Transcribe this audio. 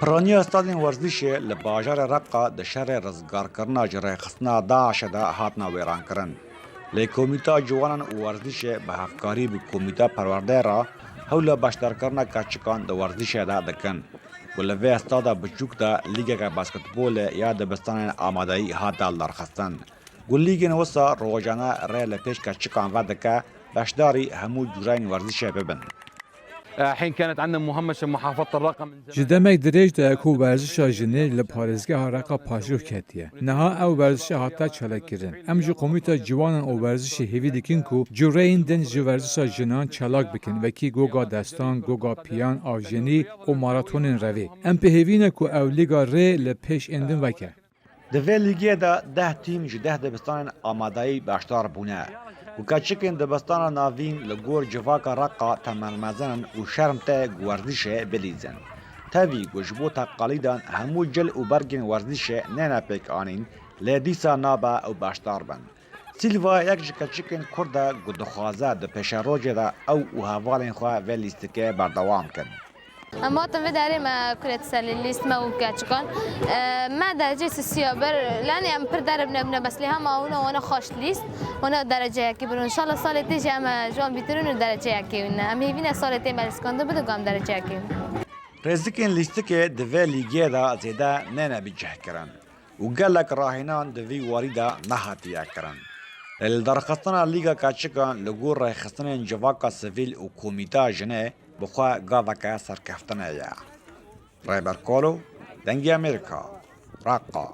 پرانی استادین ورزشی لباجار رقا د شر رزگار کرنا جره خصنا داعش دا هاتنا ویران کرن. لی کمیتا جوانان ورزش به هفکاری به کمیتا پرورده را حول باشدار کرنا کچکان د ورزش دا دکن. ولوی استادا بچوک دا لیگ باسکتبول یا دبستان آمادهی هاتا لرخستن. لیگ نوسا روزانه ریل پیش کچکان و دکه باشداری همو جورین ورزش ببن. حين كانت عندنا مهمشه محافظه الرقم جدمك دريج دا كو ورزش جني لپارزگاه رقا پاشو کتیه نها او ورزش هاتا چلاکرن ام جو قومیتا جوانان او ورزش هیوی دکن کو جورین دن جو ورزش جنان چلاک بکن وکی گوگا دستان گوگا پیان آوجنی او ماراتونن روی ام په هیوینه کو او لیگا ری لپیش اندن وکه دوی لیگی دا 10 تیم جده دبستان آمادهی باشدار بونه. و کچکن دبستان ناوین لگور جواکا رقا تمرمزن و شرمتا گوردش بلیزن. تاوی گوشبو تقالیدان همو جل و برگن وردش نینا پیک آنین لیدیسا نابا و باشدار بن. سیلوا یک کچکن کرده گدخوازه ده پیش روژه ده او هوالین خواه و لیستکه بردوام کن. ما تم داري ما كرة سلة ما وكاتشكون ما درجة السيابر لأني أم بردار بنا بس لها ما وانا خوش ليست وانا درجة كبر إن شاء الله صار تيجي أما جوان بيترون درجة كيون أم هي فينا صار تيم بالسكندر بدو قام درجة كيون رزقين لیستکه دوی لیگی دا زیده نینا بجه کرن. و گلک راهنان دوی واریده نهاتیه کرن. لدرخستان لیگا کچکان لگور رای خستن جواکا سویل و کومیتا جنه بخوا گاوکا سرکفتنه یا. رایبر کولو دنگی امریکا راقا